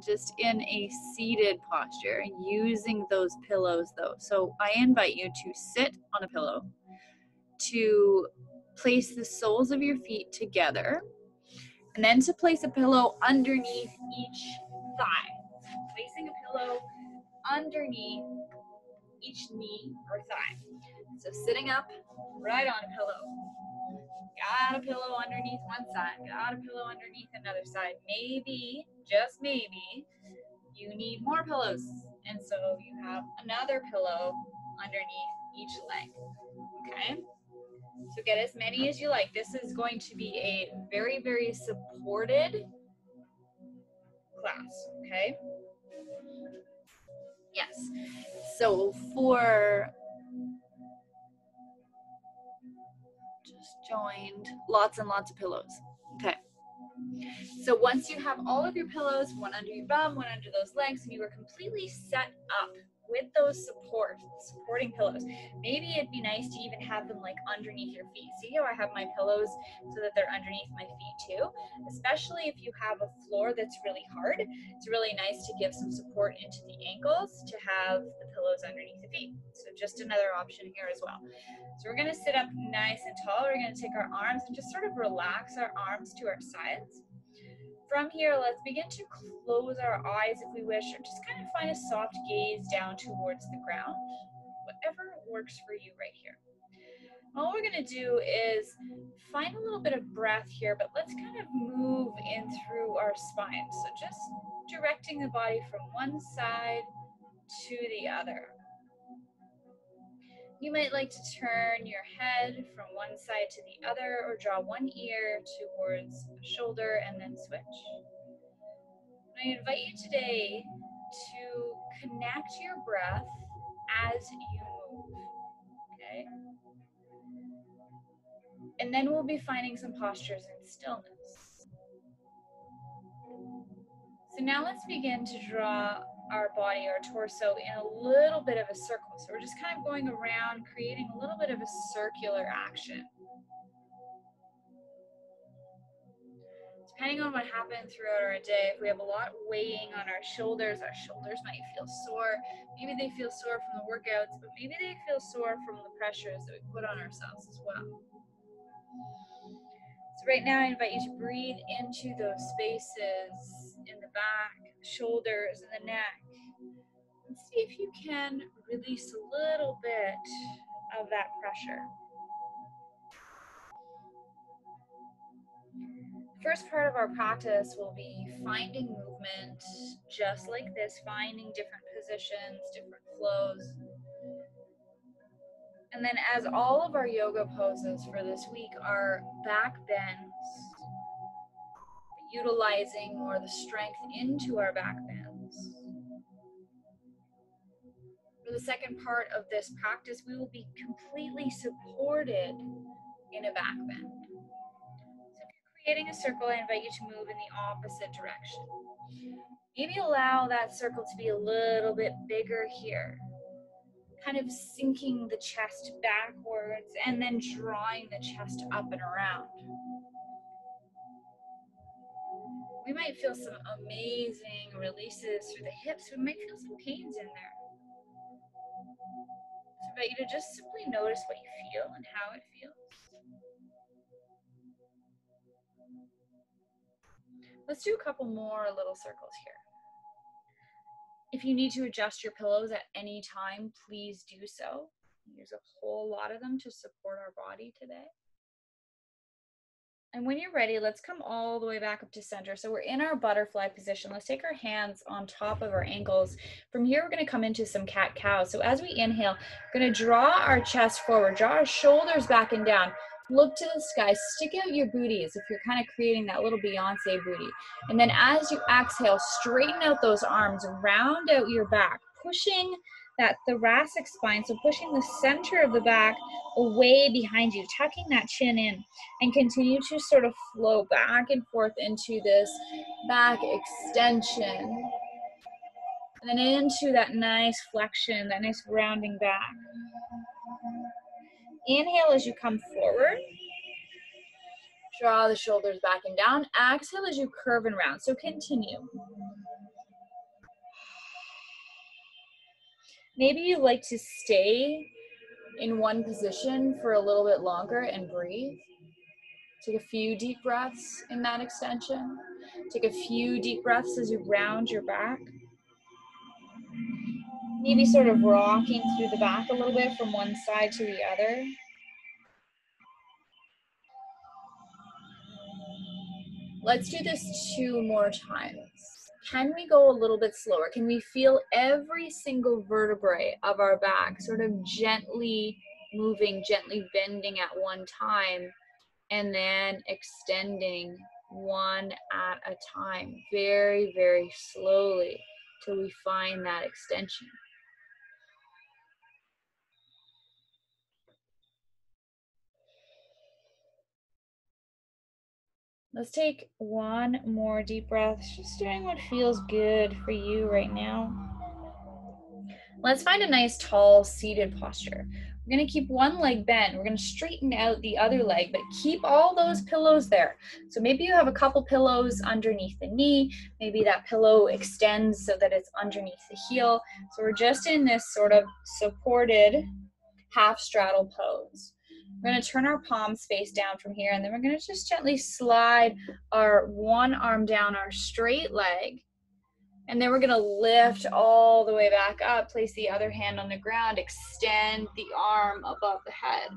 just in a seated posture, using those pillows though. So I invite you to sit on a pillow, to place the soles of your feet together, and then to place a pillow underneath each thigh. Placing a pillow underneath each knee or thigh. So sitting up, right on a pillow. Got a pillow underneath one side, got a pillow underneath another side. Maybe, just maybe, you need more pillows. And so you have another pillow underneath each leg, okay? So get as many as you like. This is going to be a very, very supported class, okay? Yes. So for, just joined, lots and lots of pillows. Okay. So once you have all of your pillows, one under your bum, one under those legs, and you are completely set up with those supporting pillows, maybe it'd be nice to even have them like underneath your feet. See how I have my pillows so that they're underneath my feet too? Especially if you have a floor that's really hard, it's really nice to give some support into the ankles to have the pillows underneath the feet. So just another option here as well. So we're gonna sit up nice and tall. We're gonna take our arms and just sort of relax our arms to our sides. From here, let's begin to close our eyes if we wish, or just kind of find a soft gaze down towards the ground, whatever works for you right here. All we're going to do is find a little bit of breath here, but let's kind of move in through our spine. So just directing the body from one side to the other. You might like to turn your head from one side to the other, or draw one ear towards a shoulder and then switch. I invite you today to connect your breath as you move, okay? And then we'll be finding some postures in stillness. So now let's begin to draw our body, our torso, in a little bit of a circle. So we're just kind of going around, creating a little bit of a circular action. Depending on what happened throughout our day, if we have a lot weighing on our shoulders might feel sore. Maybe they feel sore from the workouts, but maybe they feel sore from the pressures that we put on ourselves as well. So right now, I invite you to breathe into those spaces in the back, shoulders, and the neck. And see if you can release a little bit of that pressure. First part of our practice will be finding movement just like this, finding different positions, different flows. And then as all of our yoga poses for this week are back bends, utilizing more the strength into our back bends. For the second part of this practice, we will be completely supported in a back bend. Creating a circle, I invite you to move in the opposite direction. Maybe allow that circle to be a little bit bigger here, kind of sinking the chest backwards and then drawing the chest up and around. We might feel some amazing releases through the hips. We might feel some pains in there. So I invite you to just simply notice what you feel and how it feels. Let's do a couple more little circles here. If you need to adjust your pillows at any time, please do so. There's a whole lot of them to support our body today. And when you're ready, let's come all the way back up to center. So we're in our butterfly position. Let's take our hands on top of our ankles. From here, we're going to come into some cat-cow. So as we inhale, we're going to draw our chest forward, draw our shoulders back and down. Look to the sky, stick out your booties if you're kind of creating that little Beyonce booty. And then as you exhale, straighten out those arms, round out your back, pushing that thoracic spine, so pushing the center of the back away behind you, tucking that chin in, and continue to sort of flow back and forth into this back extension. And then into that nice flexion, that nice rounding back. Inhale as you come forward. Draw the shoulders back and down. Exhale as you curve and round. So continue. Maybe you like to stay in one position for a little bit longer and breathe. Take a few deep breaths in that extension. Take a few deep breaths as you round your back. Maybe sort of rocking through the back a little bit from one side to the other. Let's do this 2 more times. Can we go a little bit slower? Can we feel every single vertebrae of our back sort of gently moving, gently bending at one time, and then extending one at a time, very, very slowly till we find that extension. Let's take one more deep breath, just doing what feels good for you right now. Let's find a nice tall seated posture. We're gonna keep one leg bent. We're gonna straighten out the other leg, but keep all those pillows there. So maybe you have a couple pillows underneath the knee. Maybe that pillow extends so that it's underneath the heel. So we're just in this sort of supported half straddle pose. We're gonna turn our palms face down from here, and then we're gonna just gently slide our one arm down our straight leg. And then we're gonna lift all the way back up, place the other hand on the ground, extend the arm above the head.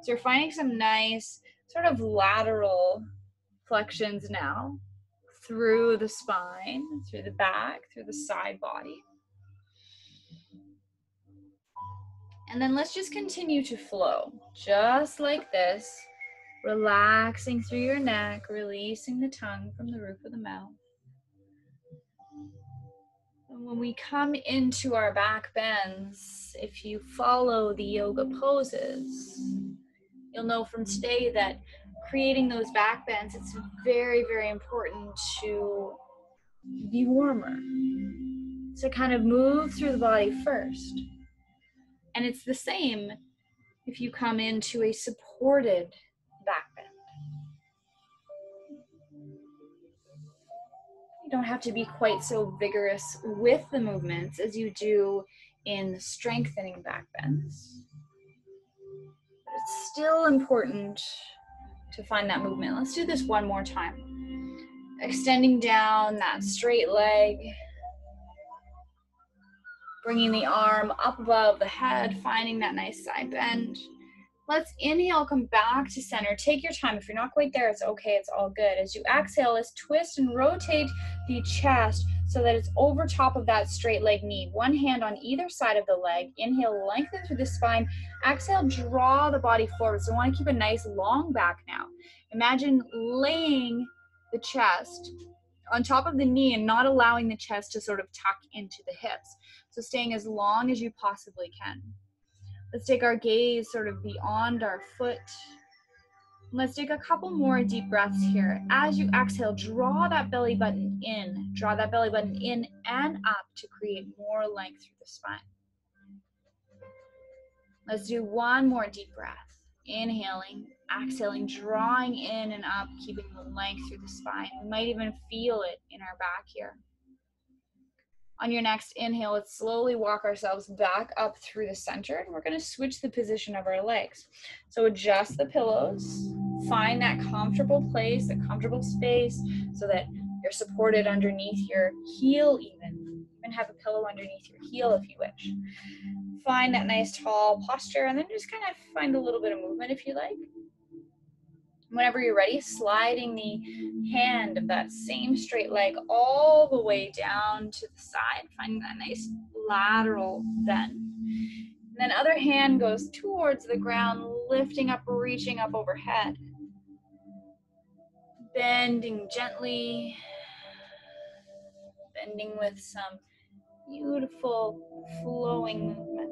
So we're finding some nice sort of lateral flexions now through the spine, through the back, through the side body. And then let's just continue to flow, just like this, relaxing through your neck, releasing the tongue from the roof of the mouth. And when we come into our back bends, if you follow the yoga poses, you'll know from today that creating those back bends, it's very, very important to be warmer. So kind of move through the body first. And it's the same if you come into a supported back bend. You don't have to be quite so vigorous with the movements as you do in strengthening back bends. But it's still important to find that movement. Let's do this one more time. Extending down that straight leg, bringing the arm up above the head, finding that nice side bend. Let's inhale, come back to center. Take your time. If you're not quite there, it's okay, it's all good. As you exhale, let's twist and rotate the chest so that it's over top of that straight leg knee. One hand on either side of the leg. Inhale, lengthen through the spine. Exhale, draw the body forward. So I want to keep a nice long back now. Imagine laying the chest on top of the knee and not allowing the chest to sort of tuck into the hips. So staying as long as you possibly can. Let's take our gaze sort of beyond our foot. Let's take a couple more deep breaths here. As you exhale, draw that belly button in. Draw that belly button in and up to create more length through the spine. Let's do one more deep breath. Inhaling, exhaling, drawing in and up, keeping the length through the spine. We might even feel it in our back here. On your next inhale, let's slowly walk ourselves back up through the center, and we're going to switch the position of our legs. So adjust the pillows, find that comfortable place, a comfortable space, so that you're supported underneath your heel even have a pillow underneath your heel if you wish. Find that nice tall posture, and then just kind of find a little bit of movement if you like. Whenever you're ready, sliding the hand of that same straight leg all the way down to the side, finding that nice lateral bend. And then other hand goes towards the ground, lifting up, reaching up overhead. Bending gently, bending with some beautiful flowing movement.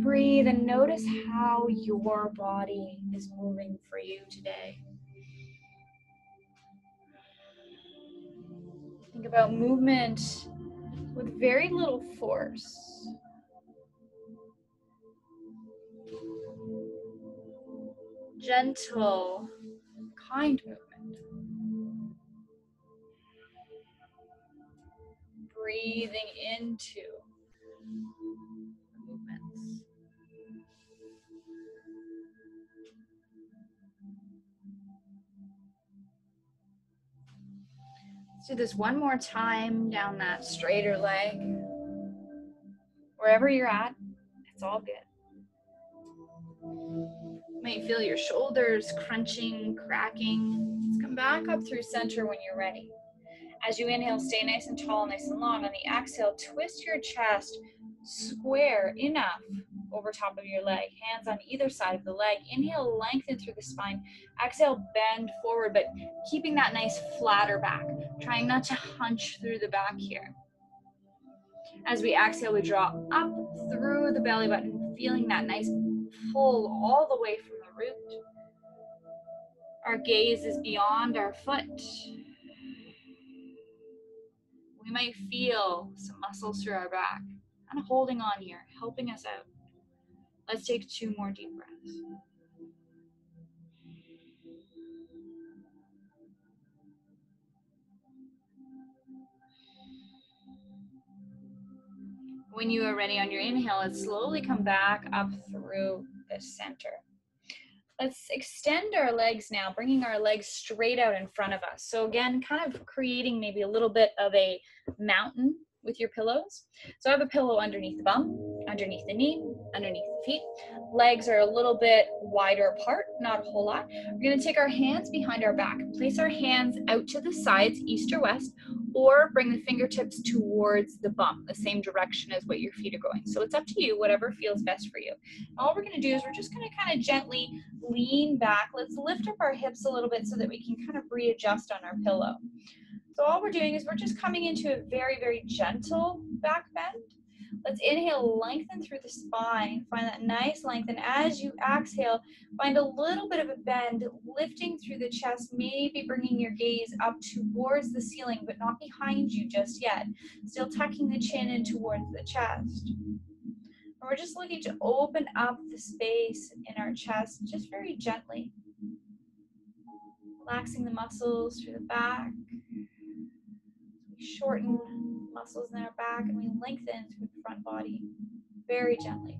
Breathe and notice how your body is moving for you today. Think about movement with very little force. Gentle, behind movement. Breathing into movements. Let's do this one more time down that straighter leg. Wherever you're at, it's all good. You might feel your shoulders crunching, cracking. Let's come back up through center when you're ready. As you inhale, stay nice and tall, nice and long. On the exhale, twist your chest square enough over top of your leg. Hands on either side of the leg. Inhale, lengthen through the spine. Exhale, bend forward, but keeping that nice flatter back. Trying not to hunch through the back here. As we exhale, we draw up through the belly button, feeling that nice pull all the way from the root. Our gaze is beyond our foot. We might feel some muscles through our back, kind of holding on here, helping us out. Let's take 2 more deep breaths. When you are ready on your inhale, let's slowly come back up through the center. Let's extend our legs now, bringing our legs straight out in front of us. So again, kind of creating maybe a little bit of a mountain with your pillows. So I have a pillow underneath the bum, underneath the knee, underneath the feet. Legs are a little bit wider apart, not a whole lot. We're going to take our hands behind our back, place our hands out to the sides, east or west, or bring the fingertips towards the bum, the same direction as what your feet are going. So it's up to you, whatever feels best for you. All we're going to do is we're just going to kind of gently lean back. Let's lift up our hips a little bit so that we can kind of readjust on our pillow. So all we're doing is we're just coming into a very, very gentle back bend. Let's inhale, lengthen through the spine, find that nice length, and as you exhale, find a little bit of a bend, lifting through the chest, maybe bringing your gaze up towards the ceiling, but not behind you just yet. Still tucking the chin in towards the chest. And we're just looking to open up the space in our chest, just very gently. Relaxing the muscles through the back. We shorten muscles in our back and we lengthen through the front body very gently.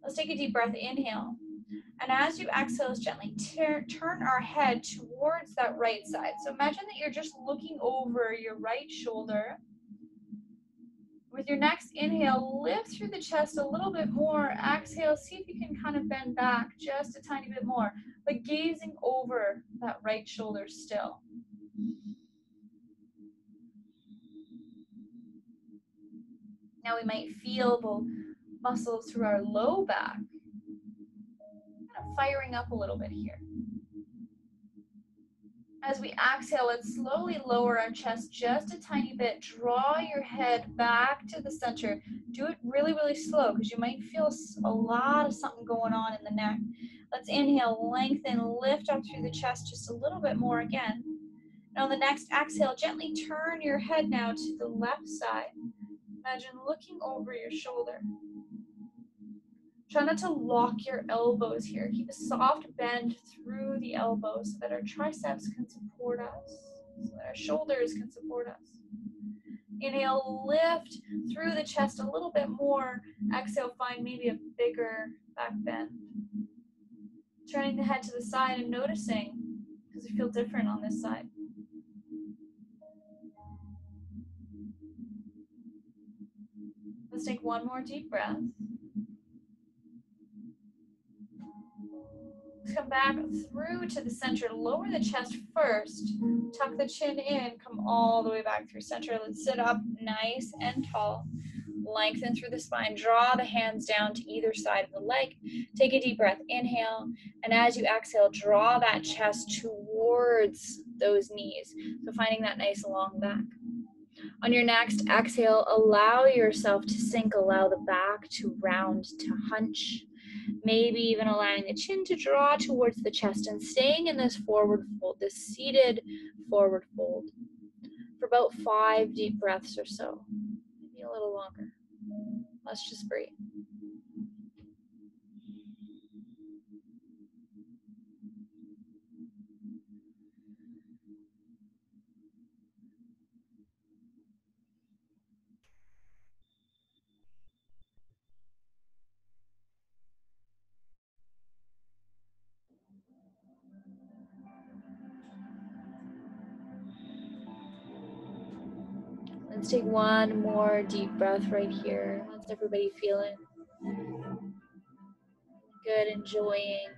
Let's take a deep breath, inhale. And as you exhale, gently turn our head towards that right side. So imagine that you're just looking over your right shoulder. With your next inhale, lift through the chest a little bit more. Exhale, see if you can kind of bend back just a tiny bit more, but gazing over that right shoulder still. Now we might feel the muscles through our low back kind of firing up a little bit here. As we exhale, let's slowly lower our chest just a tiny bit. Draw your head back to the center. Do it really, really slow because you might feel a lot of something going on in the neck. Let's inhale, lengthen, lift up through the chest just a little bit more again. And on the next exhale, gently turn your head now to the left side. Imagine looking over your shoulder. Try not to lock your elbows here. Keep a soft bend through the elbows so that our triceps can support us, so that our shoulders can support us. Inhale, lift through the chest a little bit more. Exhale, find maybe a bigger back bend. Turning the head to the side and noticing, does it feel different on this side? Let's take one more deep breath. Let's come back through to the center. Lower the chest first. Tuck the chin in. Come all the way back through center. Let's sit up nice and tall. Lengthen through the spine. Draw the hands down to either side of the leg. Take a deep breath. Inhale. And as you exhale, draw that chest towards those knees. So finding that nice long back. On your next exhale, allow yourself to sink, allow the back to round, to hunch, maybe even allowing the chin to draw towards the chest and staying in this forward fold, this seated forward fold for about 5 deep breaths or so, maybe a little longer. Let's just breathe. Let's take one more deep breath right here. How's everybody feeling? Good, enjoying.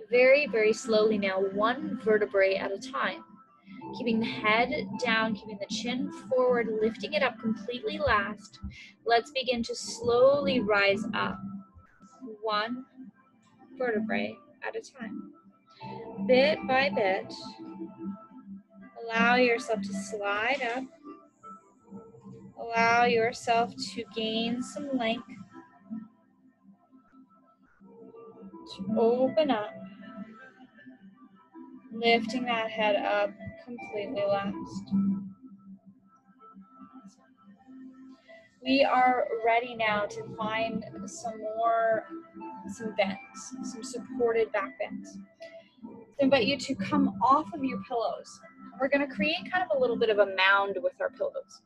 Very, very slowly now, one vertebrae at a time. Keeping the head down, keeping the chin forward, lifting it up completely last. Let's begin to slowly rise up, one vertebrae at a time. Bit by bit, allow yourself to slide up. Allow yourself to gain some length. To open up. Lifting that head up completely last. We are ready now to find some bends, some supported back bends. I invite you to come off of your pillows. We're going to create kind of a little bit of a mound with our pillows.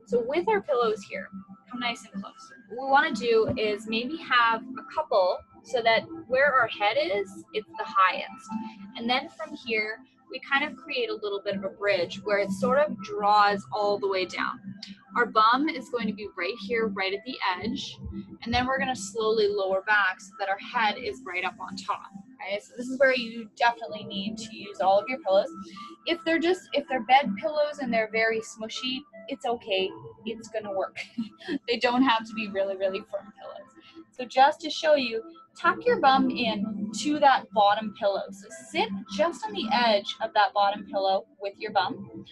So with our pillows here, come nice and close. What we want to do is maybe have a couple so that where our head is, it's the highest. And then from here, we kind of create a little bit of a bridge where it sort of draws all the way down. Our bum is going to be right here, right at the edge. And then we're going to slowly lower back so that our head is right up on top. Okay? So this is where you definitely need to use all of your pillows. If they're bed pillows and they're very smushy, it's okay. It's going to work. They don't have to be really, really firm pillows. So just to show you, tuck your bum in to that bottom pillow. So sit just on the edge of that bottom pillow with your bum.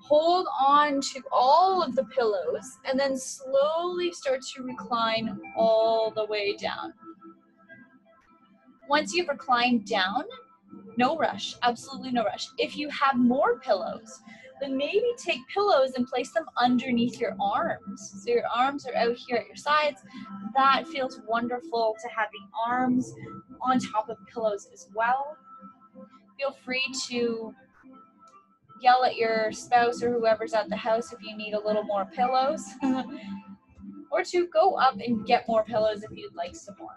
Hold on to all of the pillows and then slowly start to recline all the way down. Once you've reclined down, no rush, absolutely no rush. If you have more pillows, then maybe take pillows and place them underneath your arms. So your arms are out here at your sides. That feels wonderful to have the arms on top of pillows as well. Feel free to yell at your spouse or whoever's at the house if you need a little more pillows. Or to go up and get more pillows if you'd like some more.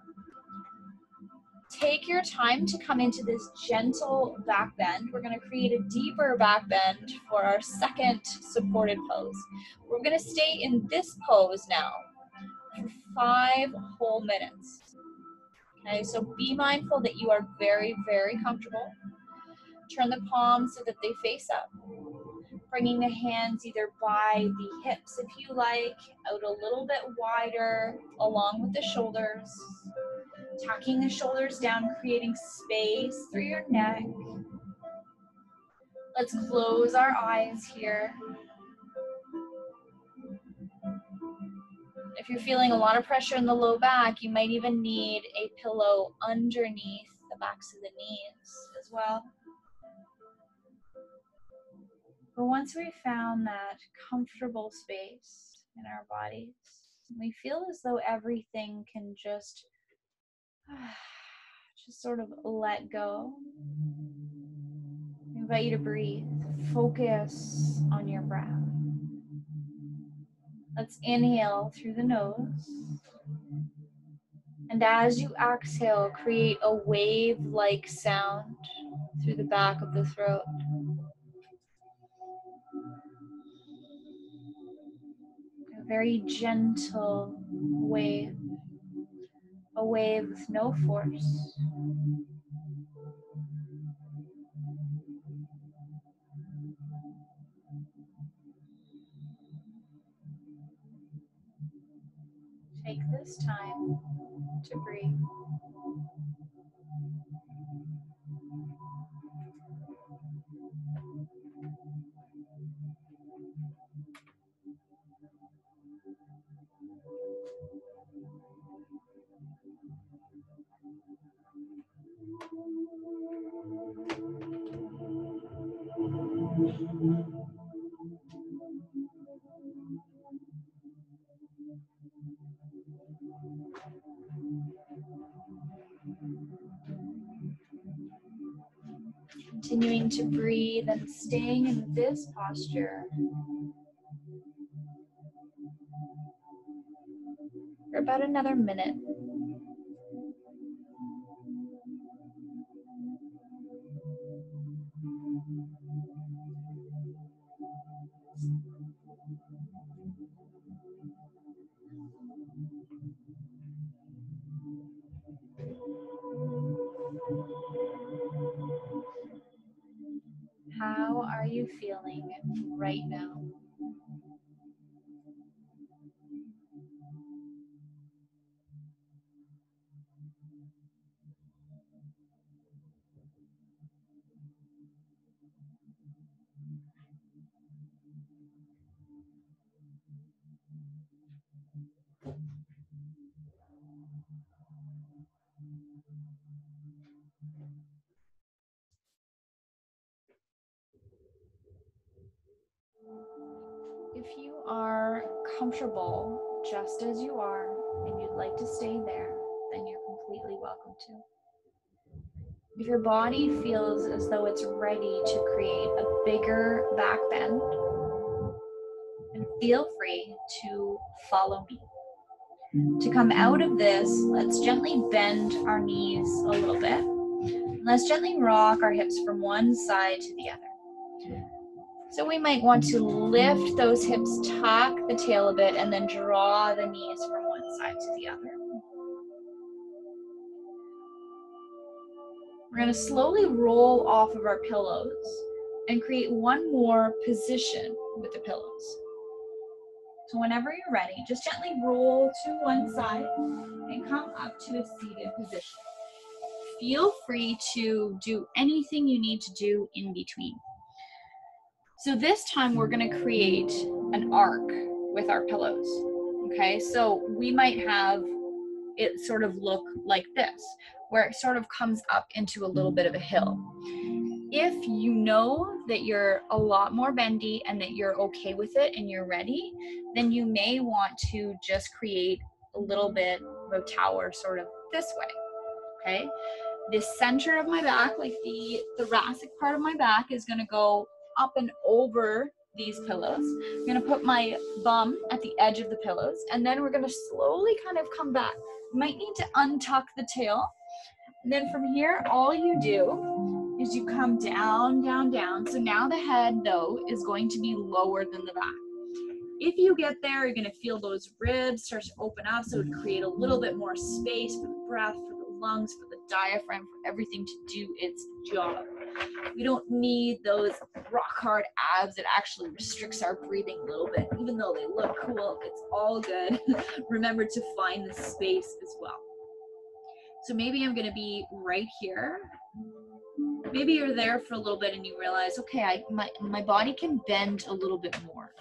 Take your time to come into this gentle back bend. We're going to create a deeper back bend for our second supported pose. We're going to stay in this pose now for 5 whole minutes. Okay, so be mindful that you are very, very comfortable. Turn the palms so that they face up. Bringing the hands either by the hips if you like, out a little bit wider along with the shoulders. Tucking the shoulders down, creating space through your neck. Let's close our eyes here. If you're feeling a lot of pressure in the low back, you might even need a pillow underneath the backs of the knees as well. But once we've found that comfortable space in our bodies, we feel as though everything can just sort of let go. I invite you to breathe. Focus on your breath. Let's inhale through the nose. And as you exhale, create a wave-like sound through the back of the throat. A very gentle wave. A wave with no force. Take this time to breathe. Continuing to breathe and staying in this posture for about another minute. you feeling right now? If you are comfortable just as you are and you'd like to stay there, then you're completely welcome to. If your body feels as though it's ready to create a bigger back bend, then feel free to follow me. To come out of this, let's gently bend our knees a little bit. Let's gently rock our hips from one side to the other. So we might want to lift those hips, tuck the tail a bit, and then draw the knees from one side to the other. We're going to slowly roll off of our pillows and create one more position with the pillows. So whenever you're ready, just gently roll to one side and come up to a seated position. Feel free to do anything you need to do in between. So this time we're going to create an arc with our pillows. Okay, so we might have it sort of look like this, where it sort of comes up into a little bit of a hill. If you know that you're a lot more bendy and that you're okay with it and you're ready, then you may want to just create a little bit of a tower sort of this way. Okay, the center of my back, like the thoracic part of my back, is going to go up and over these pillows. I'm going to put my bum at the edge of the pillows, and then we're going to slowly kind of come back. You might need to untuck the tail. And then from here, all you do is you come down, down, down. So now the head, though, is going to be lower than the back. If you get there, you're going to feel those ribs start to open up, so to create a little bit more space for the breath, for the lungs, for the diaphragm, for everything to do its job. We don't need those rock hard abs. It actually restricts our breathing a little bit. Even though they look cool, it's all good. Remember to find the space as well. So maybe I'm going to be right here. Maybe you're there for a little bit and you realize, okay, my body can bend a little bit more.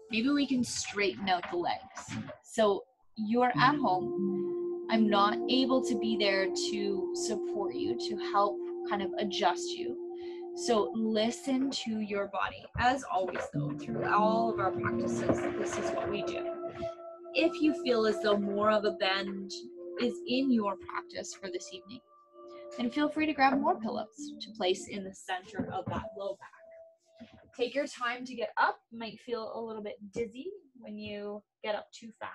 Maybe we can straighten out the legs. So you're at home. I'm not able to be there to support you, to help kind of adjust you. So listen to your body. As always, though, through all of our practices, this is what we do. If you feel as though more of a bend is in your practice for this evening, then feel free to grab more pillows to place in the center of that low back. Take your time to get up. You might feel a little bit dizzy when you get up too fast.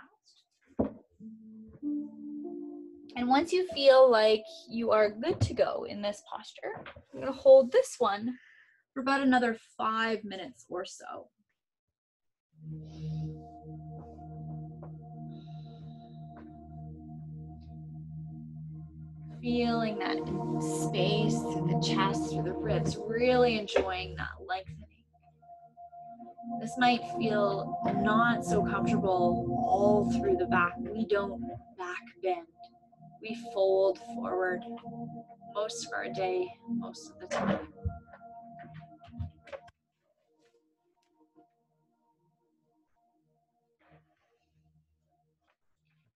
And once you feel like you are good to go in this posture, I'm going to hold this one for about another 5 minutes or so. Feeling that space through the chest, through the ribs, really enjoying that lengthening. This might feel not so comfortable all through the back. We don't back bend. We fold forward most of our day, most of the time.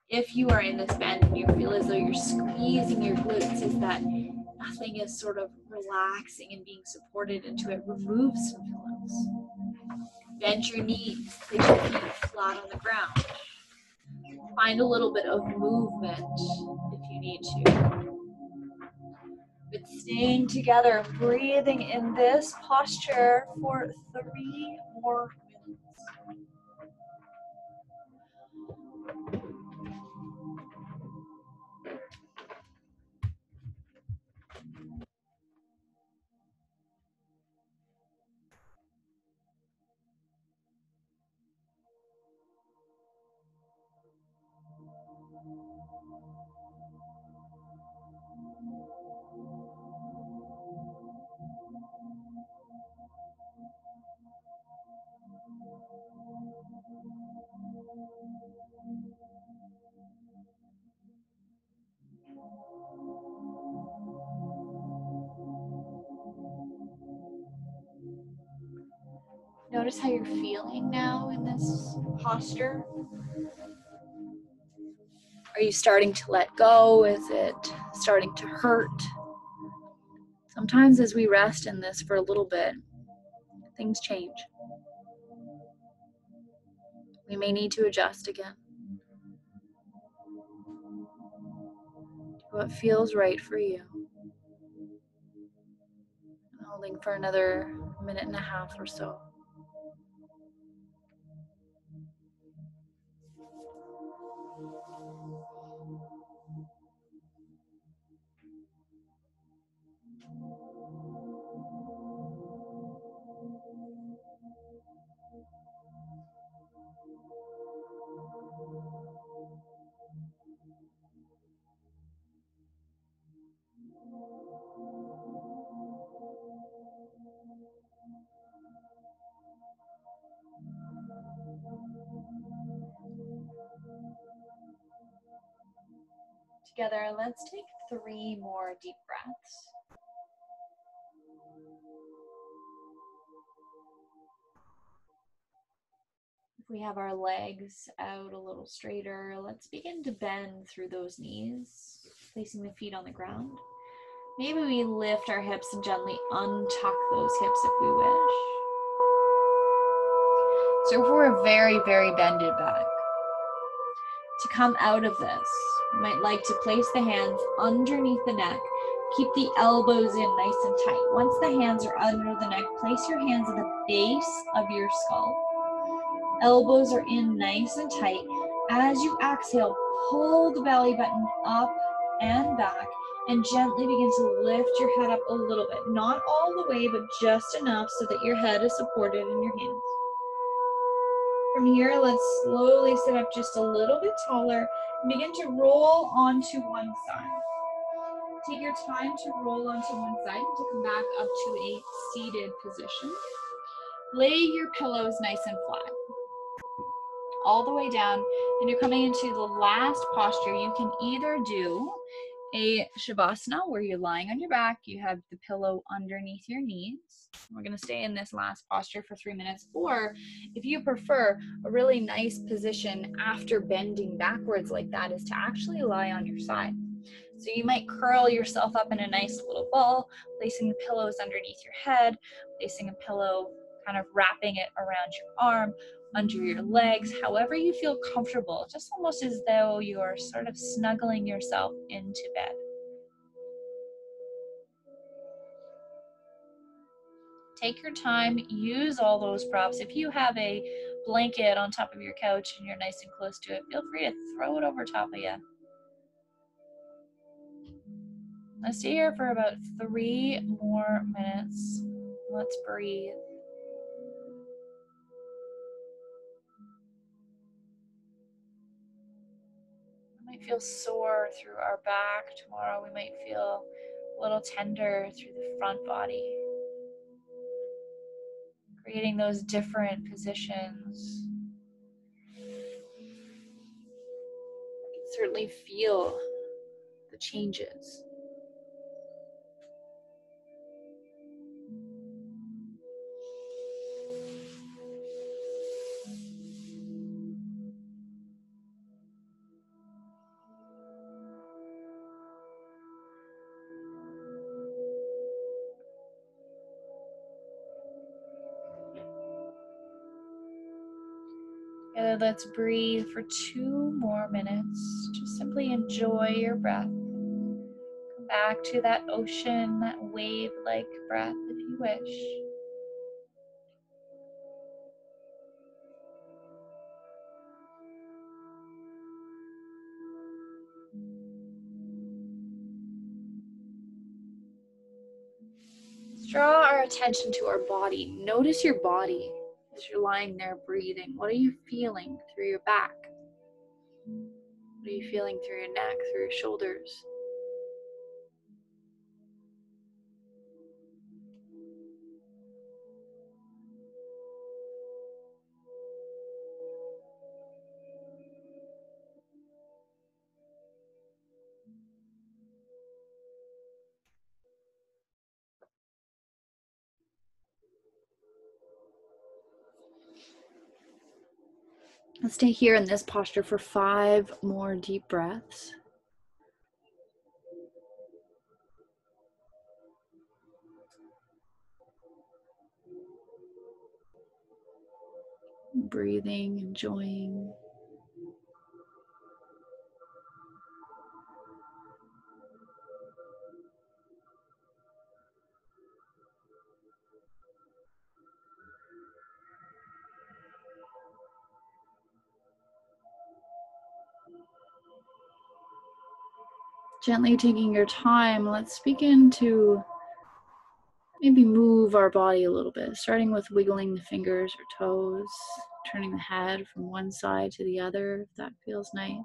If you are in this bend and you feel as though you're squeezing your glutes, is that nothing is sort of relaxing and being supported into it, remove some pillows. Bend your knees, place your feet flat on the ground. Find a little bit of movement if you need to. But staying together, breathing in this posture for 3 more minutes. Notice how you're feeling now in this posture. Are you starting to let go? Is it starting to hurt? Sometimes as we rest in this for a little bit, things change. We may need to adjust again. Do what feels right for you. Holding for another minute and a half or so. Together, let's take 3 more deep breaths. If we have our legs out a little straighter, let's begin to bend through those knees, placing the feet on the ground. Maybe we lift our hips and gently untuck those hips if we wish. So if we're very, very bended back, to come out of this, you might like to place the hands underneath the neck. Keep the elbows in nice and tight. Once the hands are under the neck, place your hands at the base of your skull. Elbows are in nice and tight. As you exhale, pull the belly button up and back and gently begin to lift your head up a little bit. Not all the way, but just enough so that your head is supported in your hands. From here, let's slowly sit up just a little bit taller and begin to roll onto one side. Take your time to roll onto one side and to come back up to a seated position. Lay your pillows nice and flat, all the way down, and you're coming into the last posture. You can either do a Shavasana where you're lying on your back, you have the pillow underneath your knees. We're going to stay in this last posture for 3 minutes, or if you prefer, a really nice position after bending backwards like that is to actually lie on your side. So you might curl yourself up in a nice little ball, placing the pillows underneath your head, placing a pillow, kind of wrapping it around your arm, under your legs, however you feel comfortable, just almost as though you're sort of snuggling yourself into bed. Take your time, use all those props. If you have a blanket on top of your couch and you're nice and close to it, feel free to throw it over top of you. Let's stay here for about 3 more minutes. Let's breathe. We might feel sore through our back tomorrow. We might feel a little tender through the front body. Creating those different positions. You can certainly feel the changes. Together, let's breathe for 2 more minutes. Just simply enjoy your breath. Come back to that ocean, that wave-like breath if you wish. Let's draw our attention to our body. Notice your body as you're lying there breathing. What are you feeling through your back? What are you feeling through your neck, through your shoulders? Let's stay here in this posture for 5 more deep breaths. Breathing, enjoying. Gently taking your time, let's begin to maybe move our body a little bit, starting with wiggling the fingers or toes, turning the head from one side to the other, if that feels nice.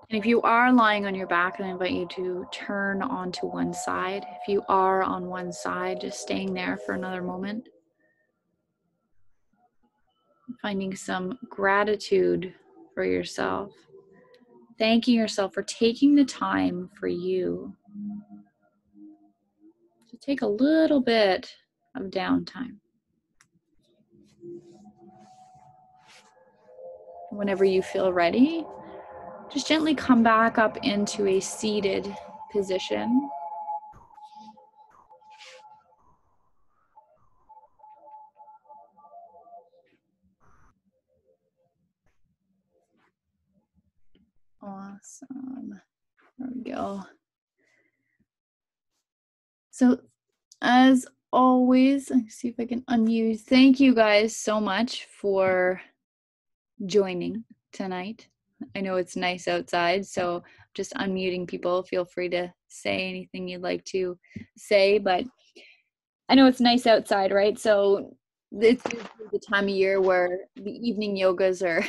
And if you are lying on your back, I invite you to turn onto one side. If you are on one side, just staying there for another moment. Finding some gratitude for yourself. Thanking yourself for taking the time for you to take a little bit of downtime. Whenever you feel ready, just gently come back up into a seated position. Awesome. There we go. So as always, let's see if I can unmute. Thank you guys so much for joining tonight. I know it's nice outside, so just unmuting people. Feel free to say anything you'd like to say, but I know it's nice outside, right? So it's the time of year where the evening yogas are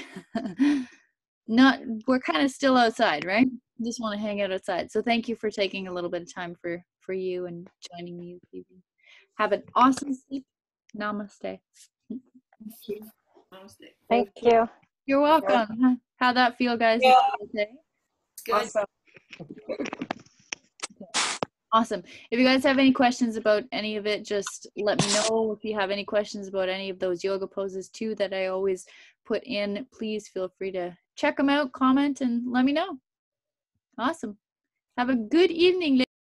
we're kind of still outside, right? Just want to hang out outside. So thank you for taking a little bit of time for you and joining me this evening. Have an awesome sleep. Namaste. Thank you. Namaste. Thank you. You're welcome. How'd that feel, guys? Yeah. Good. Awesome. Awesome. If you guys have any questions about any of it, just let me know. If you have any questions about any of those yoga poses too that I always put in, please feel free to check them out, comment, and let me know. Awesome. Have a good evening.